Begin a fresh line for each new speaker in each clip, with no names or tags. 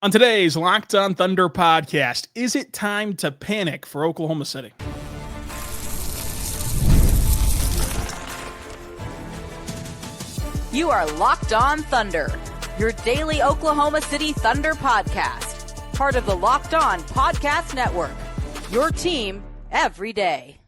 On today's Locked On Thunder podcast, is it time to panic for Oklahoma City?
You are Locked On Thunder, your daily Oklahoma City Thunder podcast. Part of the Locked On Podcast Network, your team every day.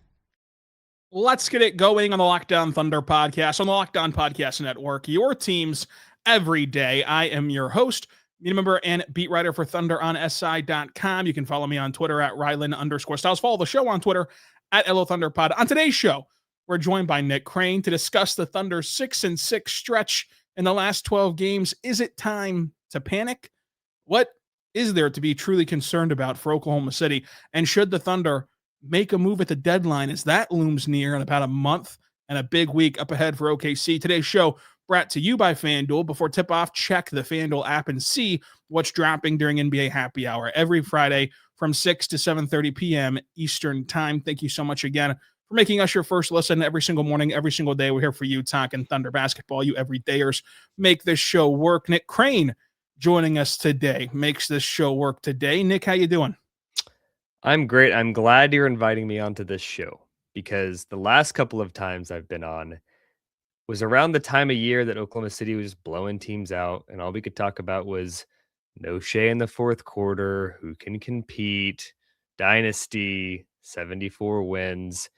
Let's get it going on the Locked On Thunder podcast on the Locked On Podcast Network, your teams every day. I am your host, media member and beat writer for Thunder on SI.com. You can follow me on Twitter at Rylan_Stiles. Follow the show on Twitter at LOThunderPod. On today's show, we're joined by Nick Crain to discuss the Thunder's 6-6 stretch in the last 12 games. Is it time to panic? What is there to be truly concerned about for Oklahoma City? And should the Thunder make a move at the deadline as that looms near in about a month and a big week up ahead for OKC? Today's show brought to you by FanDuel. Before tip-off, check the FanDuel app and see what's dropping during NBA Happy Hour every Friday from 6 to 7:30 p.m. Eastern Time. Thank you so much again for making us your first listen every single morning, every single day. We're here for you talking Thunder basketball. You everydayers make this show work. Nick Crain joining us today makes this show work today. Nick, how you doing?
I'm great. I'm glad you're inviting me onto this show because the last couple of times I've been on was around the time of year that Oklahoma City was just blowing teams out, and all we could talk about was no Shai in the fourth quarter, who can compete, dynasty, 74 wins.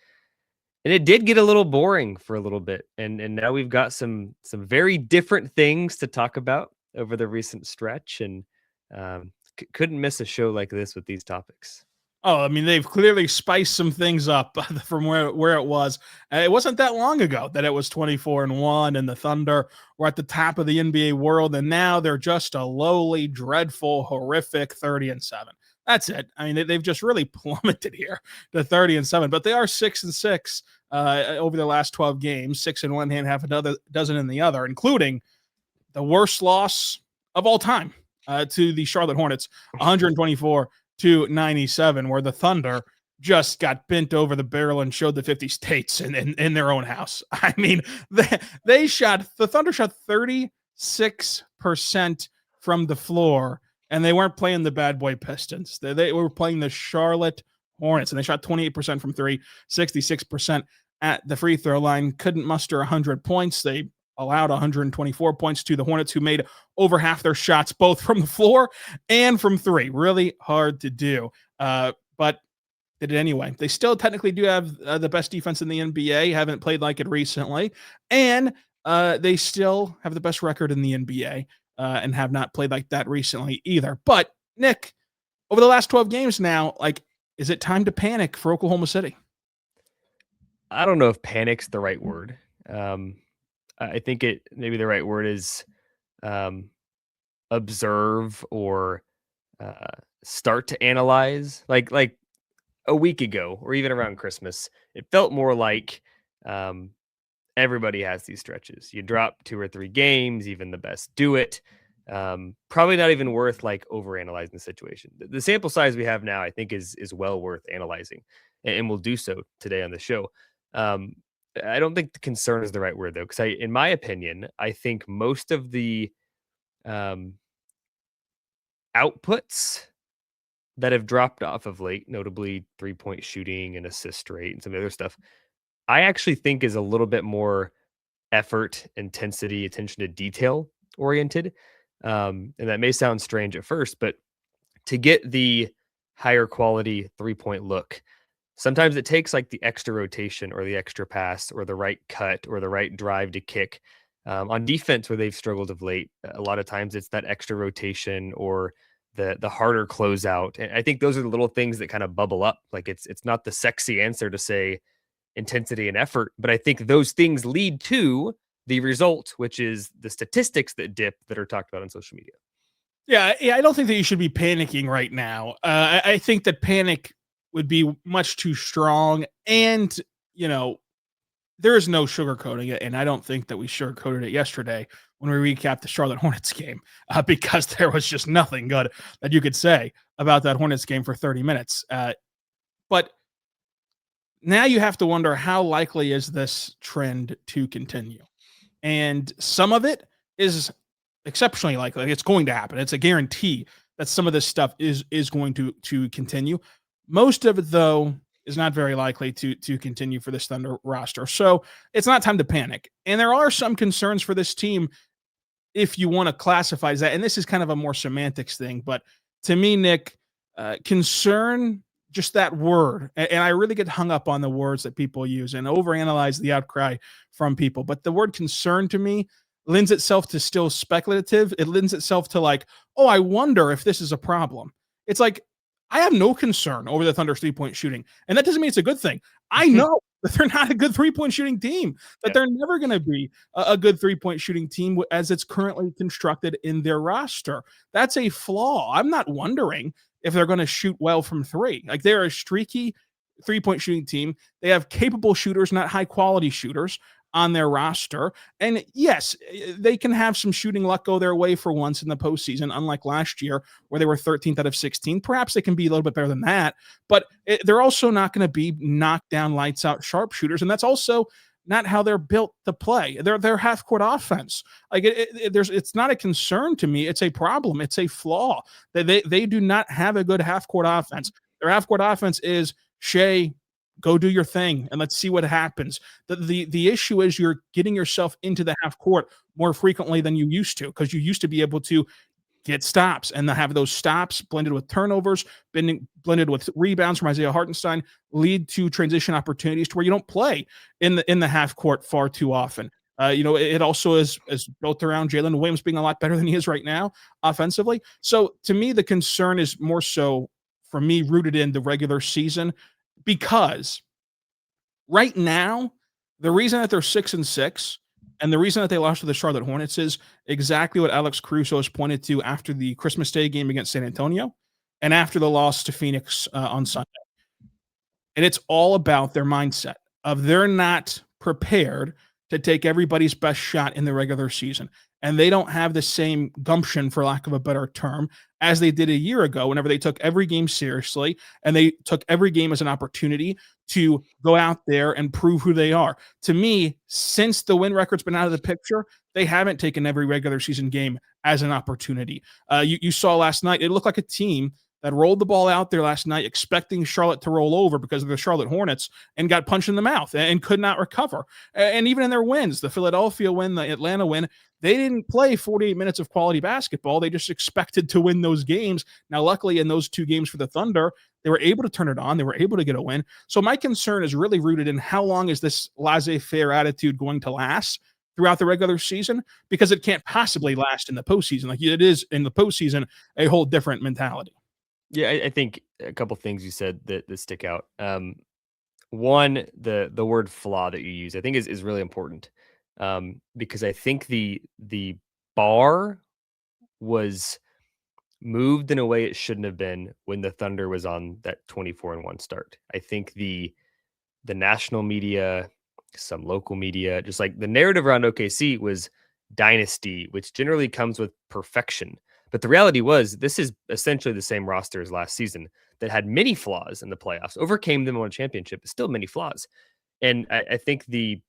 And it did get a little boring for a little bit. And now we've got some very different things to talk about over the recent stretch, and couldn't miss a show like this with these topics.
Oh, I mean, they've clearly spiced some things up from where it was. It wasn't that long ago that it was 24-1 and the Thunder were at the top of the NBA world, and now they're just a lowly, dreadful, horrific 30-7. That's it. I mean, they've just really plummeted here to 30-7, but they are 6-6 over the last 12 games, 6 in one hand, half a dozen in the other, including the worst loss of all time to the Charlotte Hornets, 124-97, where the Thunder just got bent over the barrel and showed the 50 states in their own house. I mean, the Thunder shot 36% from the floor, and they weren't playing the bad boy Pistons. They were playing the Charlotte Hornets, and they shot 28% from three, 66% at the free throw line. Couldn't muster 100 points. They allowed 124 points to the Hornets, who made over half their shots, both from the floor and from three. Really hard to do, but did it anyway. They still technically do have the best defense in the NBA, haven't played like it recently, and they still have the best record in the NBA and have not played like that recently either. But, Nick, over the last 12 games now, is it time to panic for Oklahoma City?
I don't know if panic's the right word. I think maybe the right word is observe or start to analyze. Like a week ago, or even around Christmas, it felt more like everybody has these stretches. You drop 2 or 3 games, even the best do it. Probably not even worth overanalyzing the situation. The sample size we have now, I think, is well worth analyzing, and we'll do so today on the show. I don't think the concern is the right word, though, because in my opinion, I think most of the outputs that have dropped off of late, notably 3-point shooting and assist rate and some of the other stuff, I actually think is a little bit more effort, intensity, attention to detail oriented. And that may sound strange at first, but to get the higher quality 3-point look, sometimes it takes the extra rotation or the extra pass or the right cut or the right drive to kick. On defense, where they've struggled of late, a lot of times it's that extra rotation or the harder closeout. And I think those are the little things that kind of bubble up. It's not the sexy answer to say intensity and effort, but I think those things lead to the result, which is the statistics that dip that are talked about on social media.
Yeah, I don't think that you should be panicking right now. I think that panic would be much too strong, and there is no sugarcoating it, and I don't think that we sugarcoated it yesterday when we recapped the Charlotte Hornets game because there was just nothing good that you could say about that Hornets game for 30 minutes. But now you have to wonder, how likely is this trend to continue? And some of it is exceptionally likely. It's going to happen. It's a guarantee that some of this stuff is going to continue. Most of it, though, is not very likely to continue for this Thunder roster. So it's not time to panic. And there are some concerns for this team if you want to classify as that. And this is kind of a more semantics thing. But to me, Nick, concern, just that word. And I really get hung up on the words that people use and overanalyze the outcry from people. But the word concern to me lends itself to still speculative. It lends itself to like, oh, I wonder if this is a problem. It's like, I have no concern over the Thunder's 3-point shooting. And that doesn't mean it's a good thing. I know that they're not a good 3-point shooting team, that they're never going to be a good 3-point shooting team as it's currently constructed in their roster. That's a flaw. I'm not wondering if they're going to shoot well from three. Like, they're a streaky 3-point shooting team. They have capable shooters, not high quality shooters on their roster. And yes, they can have some shooting luck go their way for once in the postseason, unlike last year where they were 13th out of 16. Perhaps they can be a little bit better than that, but they're also not going to be knockdown, lights out sharpshooters. And that's also not how they're built to play. They're half court offense. Like it's not a concern to me. It's a problem. It's a flaw that they do not have a good half court offense. Their half court offense is Shai, go do your thing and let's see what happens. The issue is you're getting yourself into the half court more frequently than you used to, because you used to be able to get stops and have those stops blended with turnovers, blended with rebounds from Isaiah Hartenstein, lead to transition opportunities to where you don't play in the half court far too often. It also is built around Jalen Williams being a lot better than he is right now offensively. So to me, the concern is more so for me rooted in the regular season, because right now, the reason that they're 6-6 and the reason that they lost to the Charlotte Hornets is exactly what Alex Caruso has pointed to after the Christmas Day game against San Antonio and after the loss to Phoenix on Sunday. And it's all about their mindset of they're not prepared to take everybody's best shot in the regular season. And they don't have the same gumption, for lack of a better term, as they did a year ago whenever they took every game seriously and they took every game as an opportunity to go out there and prove who they are. To me, since the win record's been out of the picture, they haven't taken every regular season game as an opportunity. You saw last night, it looked like a team that rolled the ball out there last night expecting Charlotte to roll over because of the Charlotte Hornets and got punched in the mouth and could not recover. And even in their wins, the Philadelphia win, the Atlanta win, they didn't play 48 minutes of quality basketball. They just expected to win those games. Now, luckily, in those two games for the Thunder, they were able to turn it on. They were able to get a win. So my concern is really rooted in how long is this laissez-faire attitude going to last throughout the regular season, because it can't possibly last in the postseason. Like it is in the postseason, a whole different mentality.
Yeah, I think a couple things you said that stick out. One, the word flaw that you use, I think is really important, because I think the bar was moved in a way it shouldn't have been when the Thunder was on that 24-1 start. I think the national media, some local media, just like the narrative around OKC was dynasty, which generally comes with perfection. But the reality was, this is essentially the same roster as last season that had many flaws in the playoffs, overcame them on a championship, but still many flaws. And I think the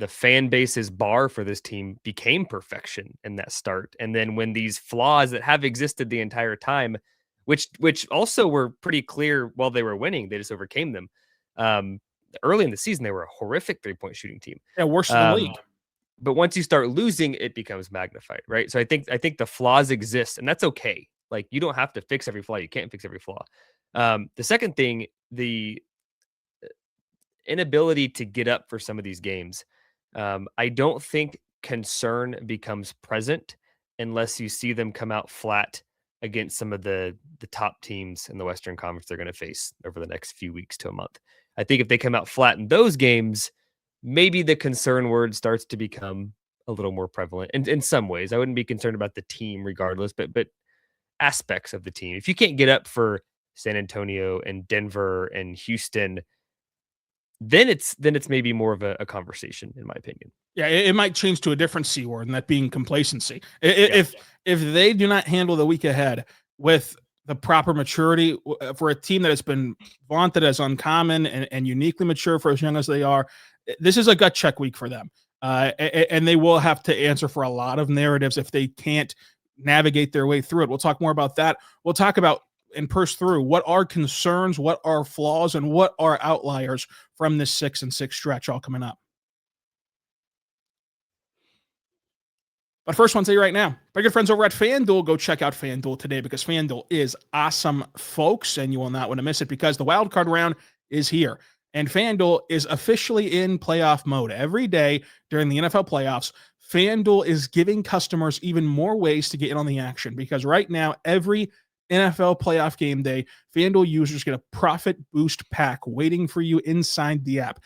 fan base's bar for this team became perfection in that start. And then when these flaws that have existed the entire time, which also were pretty clear while they were winning, they just overcame them. Early in the season, they were a horrific 3-point shooting team.
Yeah, worse than the league.
But once you start losing, it becomes magnified, right? So I think the flaws exist, and that's okay. Like, you don't have to fix every flaw. You can't fix every flaw. The second thing, the inability to get up for some of these games. I don't think concern becomes present unless you see them come out flat against some of the top teams in the Western Conference they're going to face over the next few weeks to a month. I think if they come out flat in those games, maybe the concern word starts to become a little more prevalent. And in some ways, I wouldn't be concerned about the team regardless, but aspects of the team. If you can't get up for San Antonio and Denver and Houston, then it's maybe more of a conversation, in my opinion.
Yeah, it might change to a different C word, and that being complacency. If they do not handle the week ahead with the proper maturity for a team that has been vaunted as uncommon and uniquely mature for as young as they are, this is a gut check week for them. And they will have to answer for a lot of narratives if they can't navigate their way through it. We'll talk more about that. We'll talk about and purse through what are concerns, what are flaws, and what are outliers from this 6-6 stretch, all coming up. But first, I want to tell you right now, my good friends over at FanDuel, go check out FanDuel today because FanDuel is awesome, folks, and you will not want to miss it because the wildcard round is here. And FanDuel is officially in playoff mode. Every day during the NFL playoffs, FanDuel is giving customers even more ways to get in on the action because right now, every NFL playoff game day, FanDuel users get a profit boost pack waiting for you inside the app.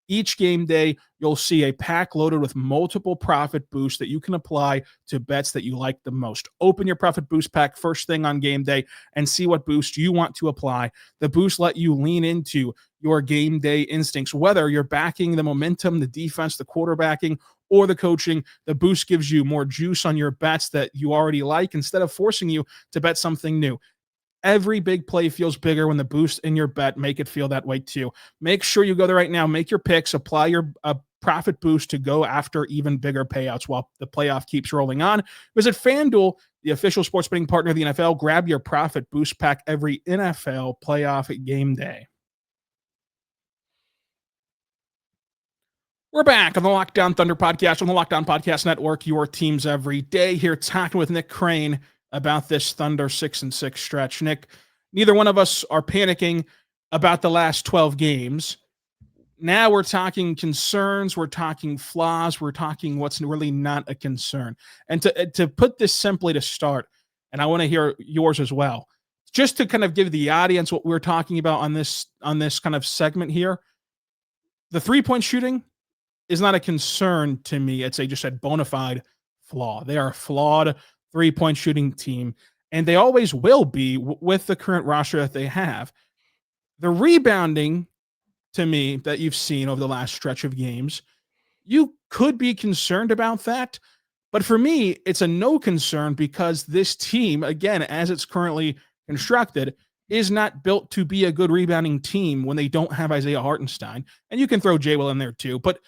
Each game day, you'll see a pack loaded with multiple profit boosts that you can apply to bets that you like the most. Open your profit boost pack first thing on game day and see what boost you want to apply. The boosts let you lean into your game day instincts, whether you're backing the momentum, the defense, the quarterbacking, or the coaching. The boost gives you more juice on your bets that you already like instead of forcing you to bet something new. Every big play feels bigger when the boost in your bet make it feel that way too. Make sure you go there right now, make your picks, apply your profit boost to go after even bigger payouts while the playoff keeps rolling on. Visit FanDuel, the official sports betting partner of the NFL. Grab your profit boost pack every NFL playoff game day. We're back on the Locked On Thunder podcast on the Locked On Podcast Network, your teams every day. Here talking with Nick Crain about this Thunder 6-6 stretch. Nick, neither one of us are panicking about the last 12 games. Now we're talking concerns, we're talking flaws, we're talking what's really not a concern. And to put this simply to start, and I want to hear yours as well, just to kind of give the audience what we're talking about on this kind of segment here, the three-point shooting is not a concern to me. It's just a bona fide flaw. They are a flawed three-point shooting team, and they always will be with the current roster that they have. The rebounding, to me, that you've seen over the last stretch of games, you could be concerned about that, but for me, it's a no concern because this team, again, as it's currently constructed, is not built to be a good rebounding team when they don't have Isaiah Hartenstein, and you can throw J. Will in there too, but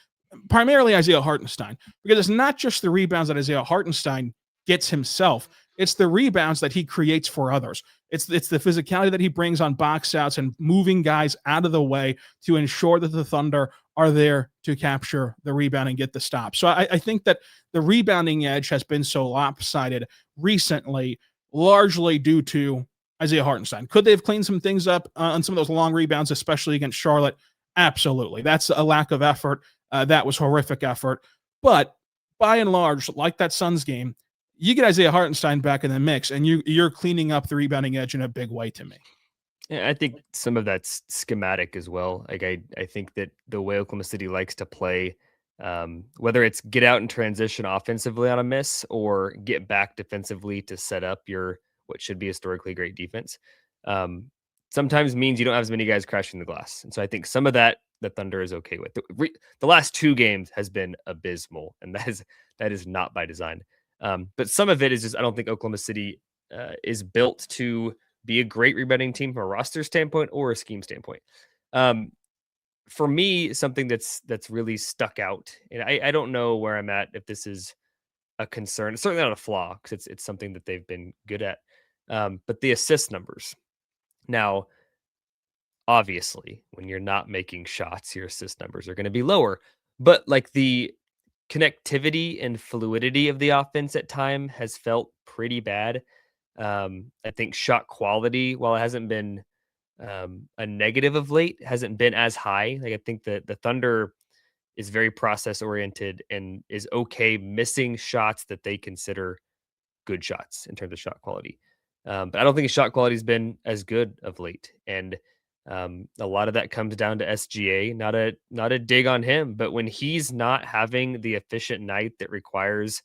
primarily Isaiah Hartenstein, because it's not just the rebounds that Isaiah Hartenstein gets himself. It's the rebounds that he creates for others. It's the physicality that he brings on box outs and moving guys out of the way to ensure that the Thunder are there to capture the rebound and get the stop. So I think that the rebounding edge has been so lopsided recently, largely due to Isaiah Hartenstein. Could they have cleaned some things up on some of those long rebounds, especially against Charlotte? Absolutely. That's a lack of effort. That was horrific effort. But by and large, like that Suns game, you get Isaiah Hartenstein back in the mix, and you're cleaning up the rebounding edge in a big way to me.
Yeah, I think some of that's schematic as well. Like I think that the way Oklahoma City likes to play, whether it's get out and transition offensively on a miss or get back defensively to set up your what should be historically great defense, sometimes means you don't have as many guys crashing the glass. And so I think some of that the Thunder is okay with. The last two games has been abysmal, and that is not by design. But some of it is just I don't think Oklahoma City is built to be a great rebounding team from a roster standpoint or a scheme standpoint. For me, something that's really stuck out, and I don't know where I'm at if this is a concern. It's certainly not a flaw because it's something that they've been good at. But the assist numbers. Now, obviously, when you're not making shots, your assist numbers are going to be lower. But like the connectivity and fluidity of the offense at time has felt pretty bad. I think shot quality, while it hasn't been a negative of late, hasn't been as high. Like I think that the Thunder is very process oriented and is okay missing shots that they consider good shots in terms of shot quality. But I don't think his shot quality has been as good of late. And a lot of that comes down to SGA, not a dig on him, but when he's not having the efficient night that requires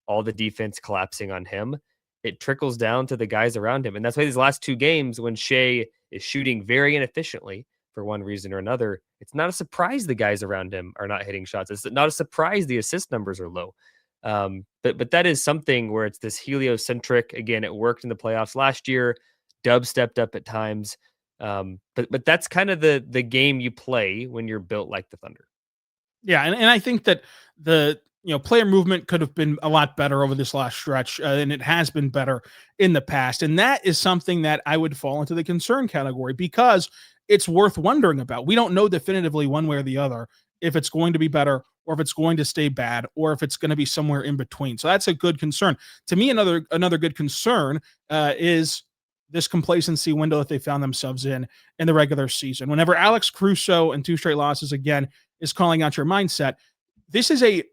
all the defense collapsing on him, it trickles down to the guys around him. And that's why these last two games, when Shai is shooting very inefficiently for one reason or another, it's not a surprise the guys around him are not hitting shots. It's not a surprise the assist numbers are low. But that is something where it's this heliocentric. Again, it worked in the playoffs last year. Dub stepped up at times. But that's kind of the game you play when you're built like the Thunder.
Yeah, and I think that the player movement could have been a lot better over this last stretch, and it has been better in the past. And that is something that I would fall into the concern category because it's worth wondering about. We don't know definitively one way or the other if it's going to be better or if it's going to stay bad or if it's going to be somewhere in between. So that's a good concern. To me, another good concern is this complacency window that they found themselves in the regular season. Whenever Alex Caruso and 2 straight losses again is calling out your mindset, this is a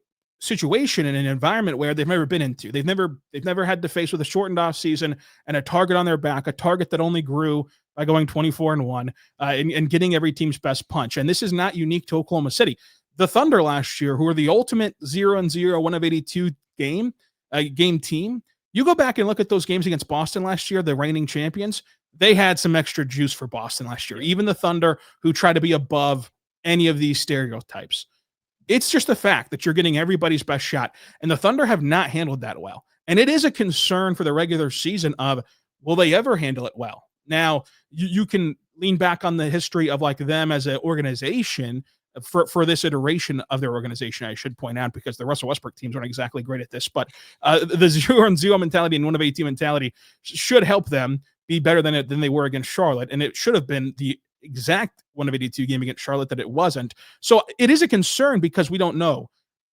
situation in an environment where they've never been into. They've never had to face with a shortened off season and a target on their back, a target that only grew by going 24-1 and getting every team's best punch. And this is not unique to Oklahoma City. The Thunder last year, who were the ultimate 0-0, 1 of 82 game team, you go back and look at those games against Boston last year, the reigning champions, they had some extra juice for Boston last year. Even the Thunder, who try to be above any of these stereotypes. It's just the fact that you're getting everybody's best shot, and the Thunder have not handled that well. And it is a concern for the regular season of, will they ever handle it well? Now, you can lean back on the history of like them as an organization for this iteration of their organization, I should point out, because the Russell Westbrook teams aren't exactly great at this, but the 0-0 mentality and 1 of 18 mentality should help them be better than they were against Charlotte. And it should have been the exact 1 of 82 game against Charlotte that it wasn't. So it is a concern because we don't know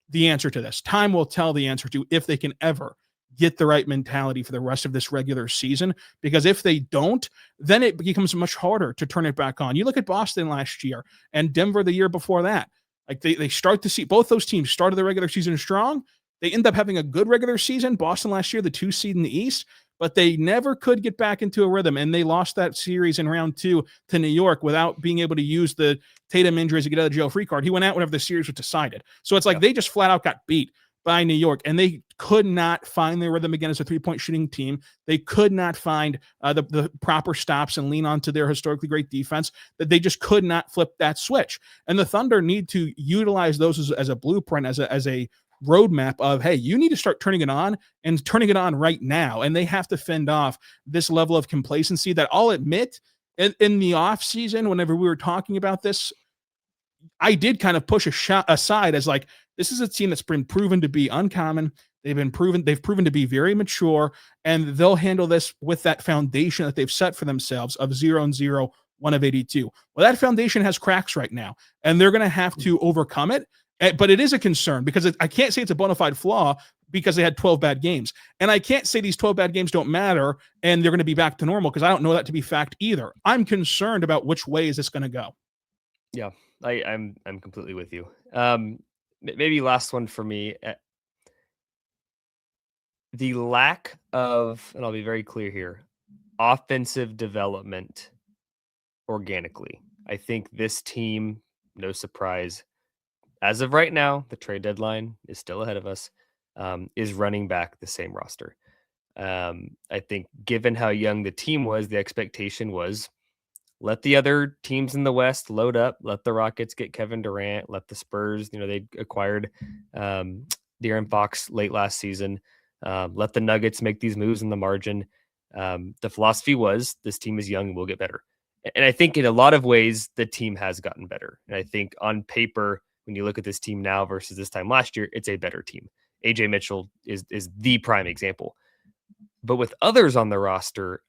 the answer to this. Time will tell the answer to if they can ever get the right mentality for the rest of this regular season, because if they don't, then it becomes much harder to turn it back on. You look at Boston last year and Denver the year before that. Like they start to see both those teams started the regular season strong. They end up having a good regular season. Boston last year, the 2 seed in the East, but they never could get back into a rhythm. And they lost that series in round 2 to New York without being able to use the Tatum injuries to get out of jail free card. He went out whenever the series was decided. So it's like they just flat out got beat by New York, and they could not find their rhythm again as a 3-point shooting team. They could not find the proper stops and lean onto their historically great defense, that they just could not flip that switch. And the Thunder need to utilize those as a blueprint, as a roadmap of, hey, you need to start turning it on and turning it on right now. And they have to fend off this level of complacency that I'll admit in the off season, whenever we were talking about this, I did kind of push a shot aside as like, this is a team that's been proven to be uncommon. They've proven to be very mature, and they'll handle this with that foundation that they've set for themselves of 0-0, 1 of 82. Well, that foundation has cracks right now, and they're going to have to overcome it. But it is a concern because I can't say it's a bona fide flaw because they had 12 bad games. And I can't say these 12 bad games don't matter and they're going to be back to normal because I don't know that to be fact either. I'm concerned about which way is this going to go.
Yeah, I'm completely with you. Maybe last one for me. The lack of, and I'll be very clear here, offensive development organically. I think this team, no surprise, as of right now, the trade deadline is still ahead of us, is running back the same roster. I think given how young the team was, the expectation was let the other teams in the West load up, let the Rockets get Kevin Durant, let the Spurs, they acquired De'Aaron Fox late last season, let the Nuggets make these moves in the margin. The philosophy was this team is young and will get better. And I think in a lot of ways, the team has gotten better. And I think on paper, when you look at this team now versus this time last year, it's a better team. AJ Mitchell is the prime example. But with others on the roster,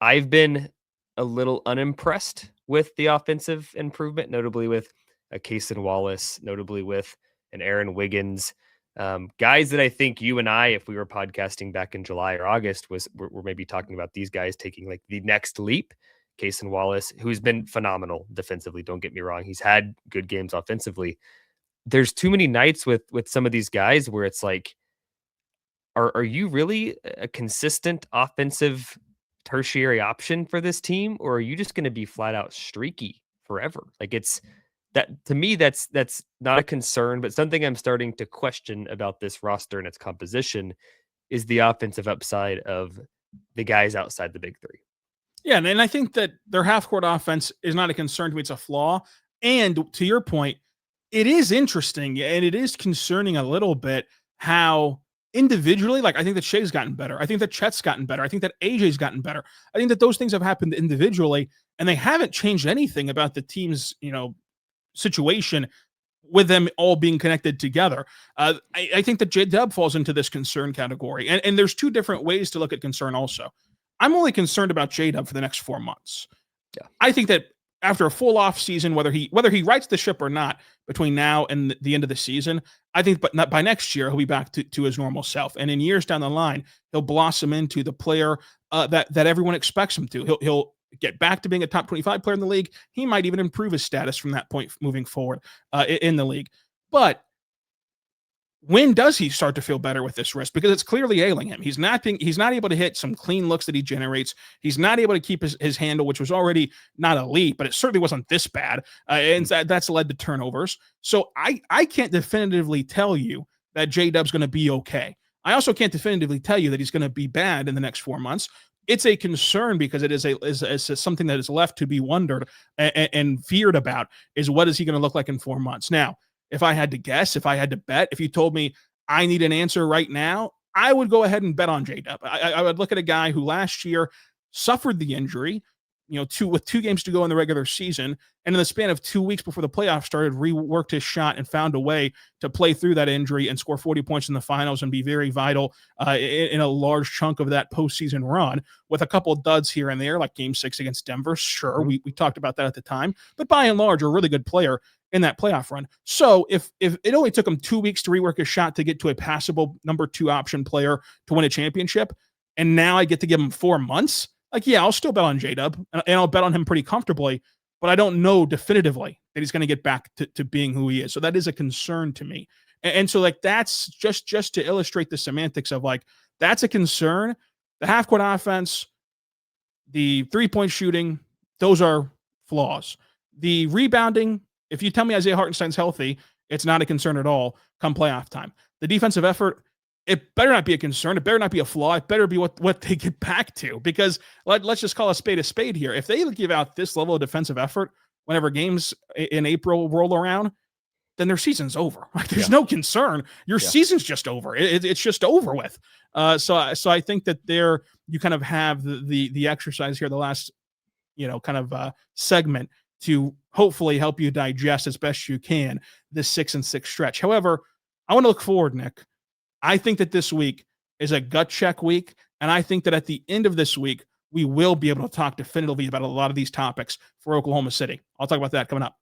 I've been a little unimpressed with the offensive improvement, notably with a Cason Wallace, notably with an Aaron Wiggins, guys that I think you and I, if we were podcasting back in July or August, we're maybe talking about these guys taking like the next leap. Cason Wallace, who's been phenomenal defensively, don't get me wrong. He's had good games offensively. There's too many nights with some of these guys where it's like, are you really a consistent offensive tertiary option for this team, or are you just going to be flat out streaky forever? Like it's that to me, that's not a concern, but something I'm starting to question about this roster and its composition is the offensive upside of the guys outside the big three.
Yeah, and I think that their half-court offense is not a concern to me. It's a flaw. And to your point, it is interesting and it is concerning a little bit how individually, like I think that Shai's gotten better. I think that Chet's gotten better. I think that AJ's gotten better. I think that those things have happened individually, and they haven't changed anything about the team's, situation with them all being connected together. I think that J-Dub falls into this concern category. And there's two different ways to look at concern also. I'm only concerned about J-Dub for the next 4 months.
Yeah.
I think that after a full off season, whether he rights the ship or not between now and the end of the season, I think but not by next year, he'll be back to his normal self. And in years down the line, he'll blossom into the player that everyone expects him to. He'll get back to being a top 25 player in the league. He might even improve his status from that point moving forward in the league. But when does he start to feel better with this wrist? Because it's clearly ailing him. He's not able to hit some clean looks that he generates. He's not able to keep his handle, which was already not elite, but it certainly wasn't this bad. And that's led to turnovers. So I can't definitively tell you that J-Dub's going to be okay. I also can't definitively tell you that he's going to be bad in the next 4 months. It's a concern because it is something that is left to be wondered and feared about, is what is he going to look like in 4 months? Now, if I had to guess, if I had to bet, if you told me I need an answer right now, I would go ahead and bet on J-Dub. I would look at a guy who last year suffered the injury, with 2 games to go in the regular season, and in the span of 2 weeks before the playoffs started, reworked his shot and found a way to play through that injury and score 40 points in the finals and be very vital in a large chunk of that postseason run, with a couple of duds here and there, like Game 6 against Denver. Sure, we talked about that at the time, but by and large, a really good player in that playoff run. So if it only took him 2 weeks to rework his shot to get to a passable number 2 option player to win a championship, and now I get to give him 4 months, yeah, I'll still bet on J-Dub, and I'll bet on him pretty comfortably, but I don't know definitively that he's going to get back to being who he is. So that is a concern to me. And so that's just to illustrate the semantics of that's a concern. The half-court offense, the three-point shooting, those are flaws. The rebounding, if you tell me Isaiah Hartenstein's healthy, it's not a concern at all come playoff time. The defensive effort, it better not be a concern. It better not be a flaw. It better be what they get back to, because let's just call a spade here. If they give out this level of defensive effort whenever games in April roll around, then their season's over. There's no concern. Your season's just over. It's just over with. So I think that you kind of have the exercise here, the last segment, to hopefully help you digest as best you can this 6-6 stretch. However, I want to look forward, Nick. I think that this week is a gut check week, and I think that at the end of this week, we will be able to talk definitively about a lot of these topics for Oklahoma City. I'll talk about that coming up.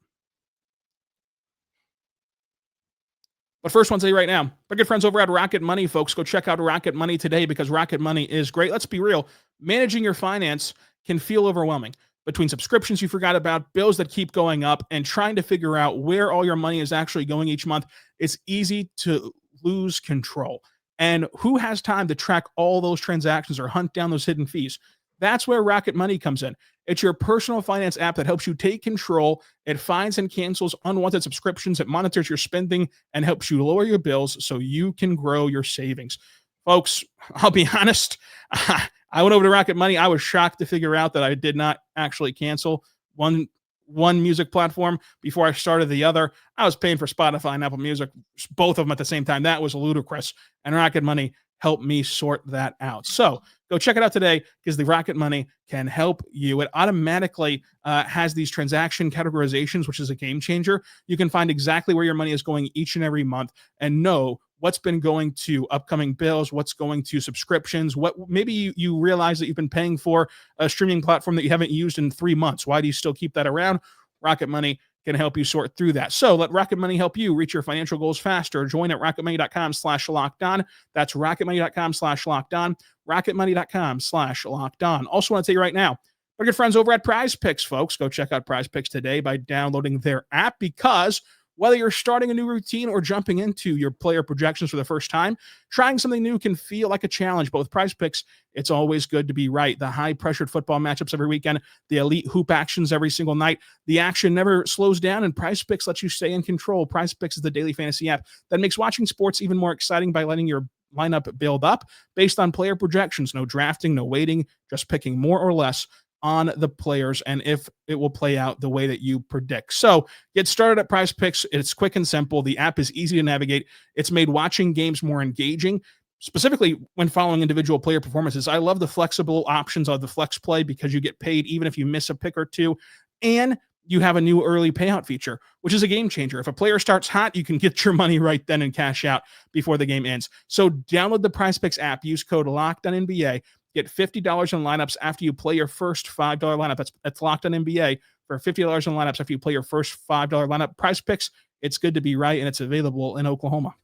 But first, I want to say right now, our good friends over at Rocket Money, folks, go check out Rocket Money today, because Rocket Money is great. Let's be real. Managing your finance can feel overwhelming. Between subscriptions you forgot about, bills that keep going up, and trying to figure out where all your money is actually going each month, it's easy to lose control. And who has time to track all those transactions or hunt down those hidden fees? That's where Rocket Money comes in. It's your personal finance app that helps you take control. It finds and cancels unwanted subscriptions. It monitors your spending and helps you lower your bills so you can grow your savings. Folks, I'll be honest. I went over to Rocket Money. I was shocked to figure out that I did not actually cancel one music platform before I started the other. I was paying for Spotify and Apple Music, both of them at the same time. That was ludicrous. And Rocket Money helped me sort that out. So go check it out today, because the Rocket Money can help you. It automatically has these transaction categorizations, which is a game changer. You can find exactly where your money is going each and every month and know what's been going to upcoming bills, what's going to subscriptions, what maybe you realize that you've been paying for a streaming platform that you haven't used in 3 months. Why do you still keep that around? Rocket Money can help you sort through that. So let Rocket Money help you reach your financial goals faster. Join at rocketmoney.com/lockedon. That's rocketmoney.com/lockedon. rocketmoney.com/lockedon. Also want to tell you right now, our good friends over at PrizePicks, folks, go check out PrizePicks today by downloading their app, because whether you're starting a new routine or jumping into your player projections for the first time, trying something new can feel like a challenge. But with PrizePicks, it's always good to be right. The high-pressured football matchups every weekend, the elite hoop actions every single night, the action never slows down, and PrizePicks lets you stay in control. PrizePicks is the daily fantasy app that makes watching sports even more exciting by letting your lineup build up based on player projections. No drafting, no waiting, just picking more or less on the players and if it will play out the way that you predict. So get started at PrizePicks. It's quick and simple. The app is easy to navigate. It's made watching games more engaging, specifically when following individual player performances. I love the flexible options of the flex play, because you get paid even if you miss a pick or two. And you have a new early payout feature, which is a game changer. If a player starts hot, you can get your money right then and cash out before the game ends. So download the PrizePicks app, use code LOCKEDONNBA, get $50 in lineups after you play your first $5 lineup. That's Locked On NBA for $50 in lineups after you play your first $5 lineup. PrizePicks, it's good to be right, and it's available in Oklahoma.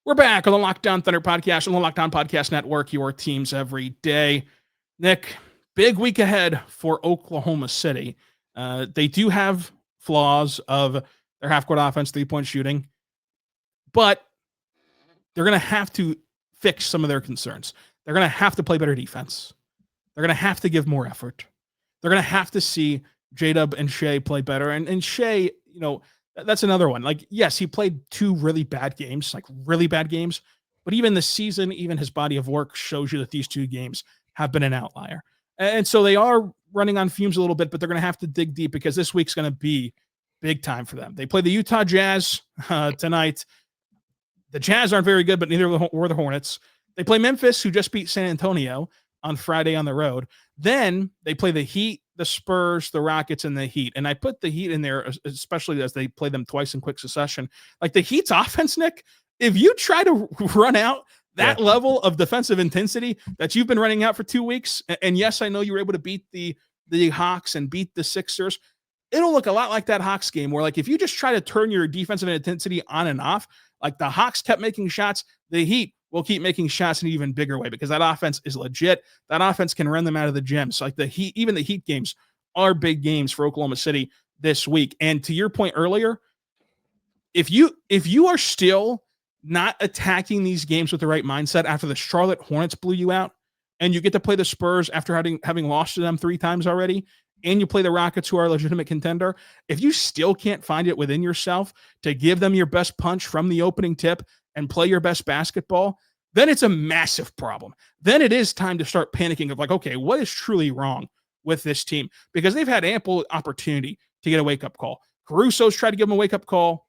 We're back on the Locked On Thunder podcast, on the Locked On Podcast Network, your teams every day. Nick, big week ahead for Oklahoma City. They do have flaws of their half-court offense, three-point shooting, but they're going to have to fix some of their concerns. They're going to have to play better defense. They're going to have to give more effort. They're going to have to see J-Dub and Shai play better. And Shai, that's another one. Like, yes, he played two really bad games, but even the season, even his body of work shows you that these two games have been an outlier. And so they are running on fumes a little bit, but they're going to have to dig deep because this week's going to be big time for them. They play the Utah Jazz tonight. The Jazz aren't very good, but neither were the Hornets. They play Memphis, who just beat San Antonio on Friday on the road. Then they play the Heat, the Spurs, the Rockets, and the Heat. And I put the Heat in there, especially as they play them twice in quick succession. Like the Heat's offense, Nick, if you try to run out that level of defensive intensity that you've been running out for 2 weeks, and yes, I know you were able to beat the Hawks and beat the Sixers, it'll look a lot like that Hawks game where, like, if you just try to turn your defensive intensity on and off, like the Hawks kept making shots, the Heat will keep making shots in an even bigger way because that offense is legit. That offense can run them out of the gym. So like the Heat, even the Heat games are big games for Oklahoma City this week. And to your point earlier, if you are still not attacking these games with the right mindset after the Charlotte Hornets blew you out, and you get to play the Spurs after having lost to them 3 times already, and you play the Rockets, who are a legitimate contender, if you still can't find it within yourself to give them your best punch from the opening tip and play your best basketball, then it's a massive problem. Then it is time to start panicking of like, okay, what is truly wrong with this team? Because they've had ample opportunity to get a wake-up call. Caruso's tried to give them a wake-up call.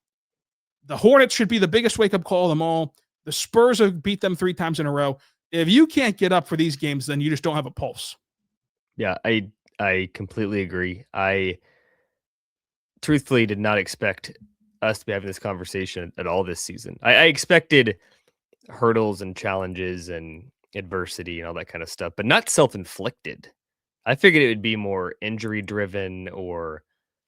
The Hornets should be the biggest wake-up call of them all. The Spurs have beat them 3 times in a row. If you can't get up for these games, then you just don't have a pulse.
Yeah, I completely agree. I truthfully did not expect us to be having this conversation at all this season. I expected hurdles and challenges and adversity and all that kind of stuff, but not self-inflicted. I figured it would be more injury-driven or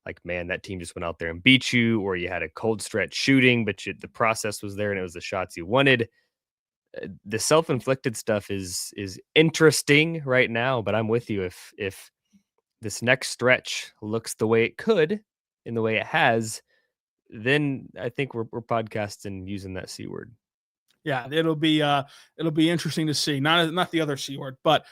like, man, that team just went out there and beat you, or you had a cold stretch shooting, but the process was there and it was the shots you wanted. The self-inflicted stuff is interesting right now, but I'm with you. If this next stretch looks the way it could in the way it has, then I think we're podcasting using that C word.
Yeah, it'll be interesting to see. Not the other C word, but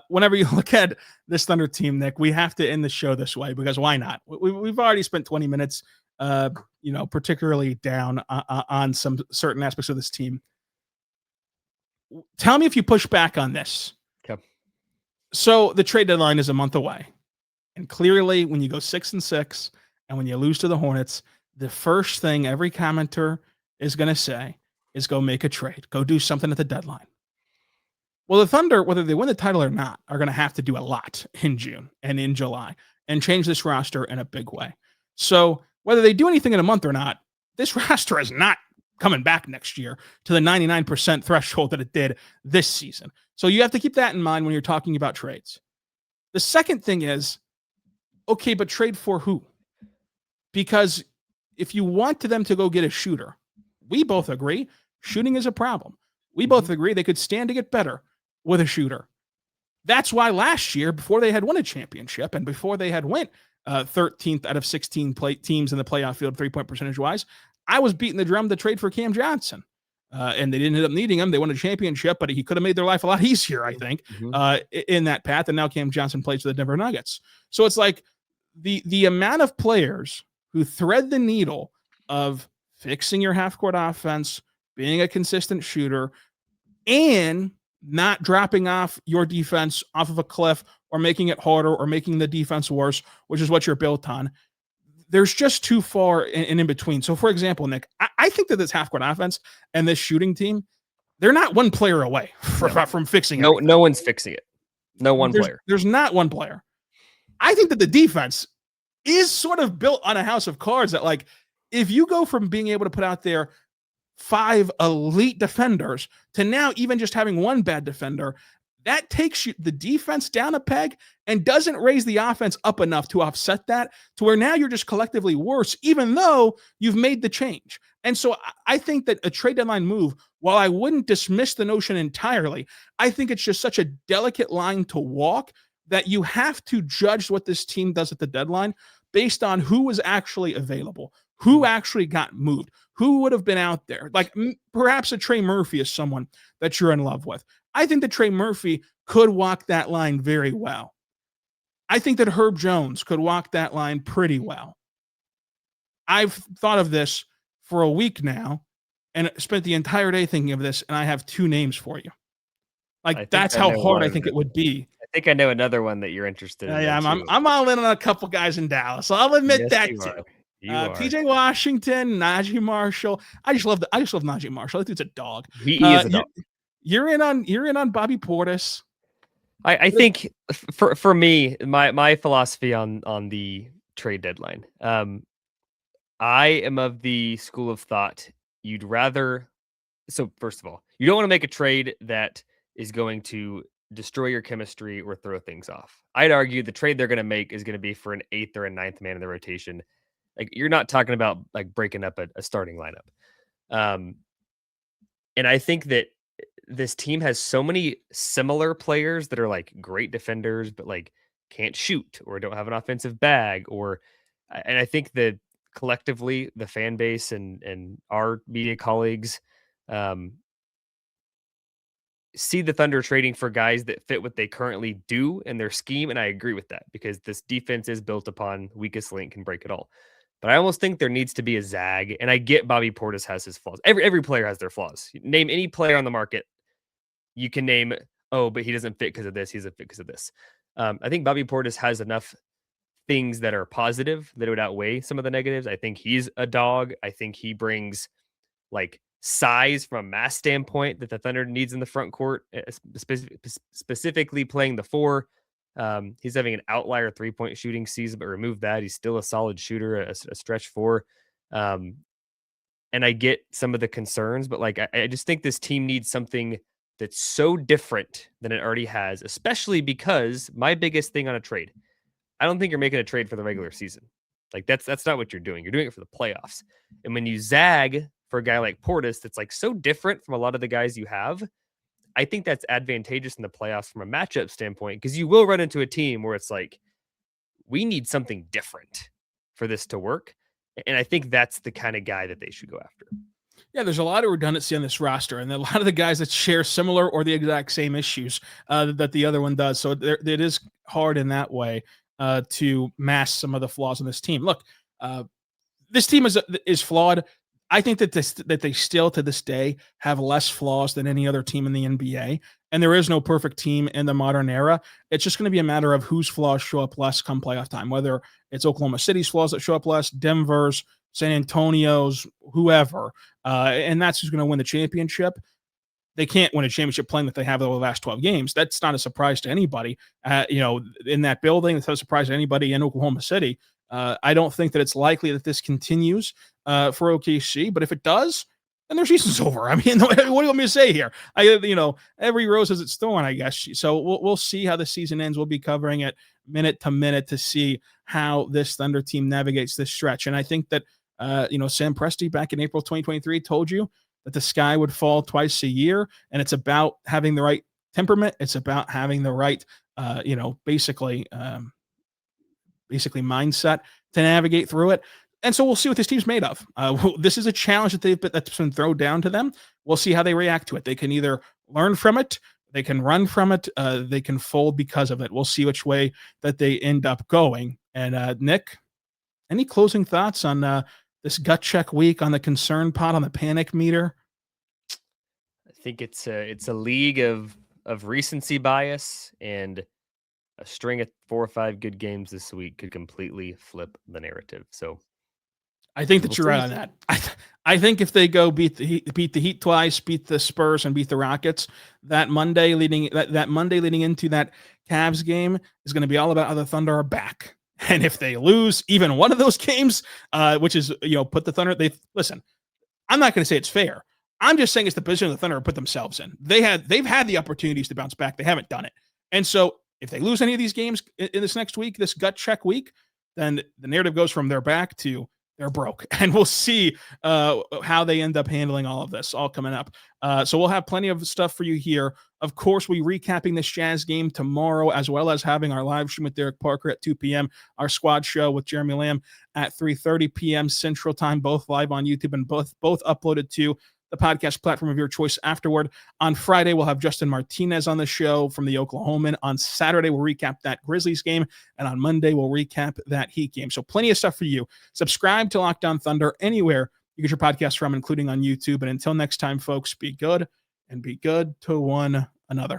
whenever you look at this Thunder team, Nick, we have to end the show this way because why not? We've already spent 20 minutes, particularly down on some certain aspects of this team. Tell me if you push back on this.
Okay.
So the trade deadline is a month away, and clearly, when you go 6-6 and when you lose to the Hornets, the first thing every commenter is going to say is go make a trade, go do something at the deadline. Well, the Thunder, whether they win the title or not, are going to have to do a lot in June and in July and change this roster in a big way. So whether they do anything in a month or not, this roster is not coming back next year to the 99% threshold that it did this season. So you have to keep that in mind when you're talking about trades. The second thing is, okay, but trade for who? Because if you want them to go get a shooter, we both agree shooting is a problem. We both agree they could stand to get better with a shooter. That's why last year, before they had won a championship and before they had went 13th out of 16 teams in the playoff field, 3-point percentage wise, I was beating the drum to trade for Cam Johnson. And they didn't end up needing him. They won a championship, but he could have made their life a lot easier, I think, in that path. And now Cam Johnson plays for the Denver Nuggets. So it's like the amount of players who thread the needle of fixing your half-court offense, being a consistent shooter, and not dropping off your defense off of a cliff or making it harder or making the defense worse, which is what you're built on. There's just too far in between. So, for example, Nick, I think that this half-court offense and this shooting team, they're not one player away from fixing it.
No one's fixing it. No one player.
There's not one player. I think that the defense is sort of built on a house of cards that, like, if you go from being able to put out there 5 elite defenders to now even just having one bad defender, that takes the defense down a peg and doesn't raise the offense up enough to offset that, to where now you're just collectively worse, even though you've made the change. And so I think that a trade deadline move, while I wouldn't dismiss the notion entirely, I think it's just such a delicate line to walk that you have to judge what this team does at the deadline based on who was actually available, who actually got moved, who would have been out there. Like perhaps a Trey Murphy is someone that you're in love with. I think that Trey Murphy could walk that line very well. I think that Herb Jones could walk that line pretty well. I've thought of this for a week now and spent the entire day thinking of this, and I have 2 names for you. Like, that's how hard I think it would be.
I think I know another one that you're interested in.
Yeah, I'm all in on a couple guys in Dallas. So I'll admit that too. PJ Washington, Najee Marshall. I just love Najee Marshall. That dude's a dog.
He is a dog.
You're in on Bobby Portis.
I think for me, my philosophy on the trade deadline, I am of the school of thought you'd rather. So first of all, you don't want to make a trade that is going to destroy your chemistry or throw things off. I'd argue the trade they're going to make is going to be for an 8th or a 9th man in the rotation. Like, you're not talking about like breaking up a starting lineup. And I think that this team has so many similar players that are like great defenders, but like can't shoot or don't have an offensive bag, and I think that collectively the fan base and our media colleagues, see the Thunder trading for guys that fit what they currently do in their scheme. And I agree with that because this defense is built upon weakest link can break it all. But I almost think there needs to be a zag. And I get Bobby Portis has his flaws. Every player has their flaws. Name any player on the market. You can name, but he doesn't fit because of this. He doesn't fit because of this. I think Bobby Portis has enough things that are positive that would outweigh some of the negatives. I think he's a dog. I think he brings like size from a mass standpoint that the Thunder needs in the front court, specifically playing the 4. He's having an outlier 3-point shooting season, but remove that, he's still a solid shooter, a stretch 4. And I get some of the concerns, but like I just think this team needs something that's so different than it already has, especially because my biggest thing on a trade, I don't think you're making a trade for the regular season. Like that's not what you're doing. You're doing it for the playoffs. And when you zag for a guy like Portis, that's like so different from a lot of the guys you have, I think that's advantageous in the playoffs from a matchup standpoint, because you will run into a team where it's like, we need something different for this to work. And I think that's the kind of guy that they should go after.
Yeah, there's a lot of redundancy on this roster, and a lot of the guys that share similar or the exact same issues that the other one does. So it is hard in that way to mask some of the flaws in this team. Look, this team is flawed. I think that they still to this day have less flaws than any other team in the NBA, and there is no perfect team in the modern era. It's just going to be a matter of whose flaws show up less come playoff time, whether it's Oklahoma City's flaws that show up less, Denver's, San Antonio's, whoever, and that's who's going to win the championship. They can't win a championship playing that they have over the last 12 games. That's not a surprise to anybody, in that building. It's not a surprise to anybody in Oklahoma City. I don't think that it's likely that this continues for OKC, but if it does, then their season's over. I mean, what do you want me to say here? Every rose has its thorn, I guess. So we'll see how the season ends. We'll be covering it minute to minute to see how this Thunder team navigates this stretch. And I think that, Sam Presti back in April 2023 told you that the sky would fall twice a year, and it's about having the right temperament. It's about having the right, basically mindset to navigate through it. And so we'll see what this team's made of. This is a challenge that's been thrown down to them. We'll see how they react to it. They can either learn from it, they can run from it, they can fold because of it. We'll see which way that they end up going. And Nick, any closing thoughts on this gut check week, on the concern pot, on the panic meter?
I think it's a league of recency bias, and a string of 4 or 5 good games this week could completely flip the narrative. So
I think that you're right on that. I think if they go beat the Heat twice, beat the Spurs, and beat the Rockets, that Monday leading into that Cavs game is going to be all about how the Thunder are back. And if they lose even one of those games, which is put the Thunder, listen. I'm not going to say it's fair. I'm just saying it's the position of the Thunder put themselves in. They've had the opportunities to bounce back. They haven't done it. And so if they lose any of these games in this next week, this gut check week, then the narrative goes from they're back to they're broke. And we'll see how they end up handling all of this all coming up. So we'll have plenty of stuff for you here. Of course, we'll be recapping this Jazz game tomorrow, as well as having our live stream with Derek Parker at 2 p.m., our squad show with Jeremy Lamb at 3:30 p.m. Central Time, both live on YouTube and both uploaded to the podcast platform of your choice afterward. On Friday, we'll have Justin Martinez on the show from the Oklahoman. On Saturday, we'll recap that Grizzlies game. And on Monday, we'll recap that Heat game. So plenty of stuff for you. Subscribe to Locked On Thunder anywhere you get your podcast from, including on YouTube. And until next time, folks, be good and be good to one another.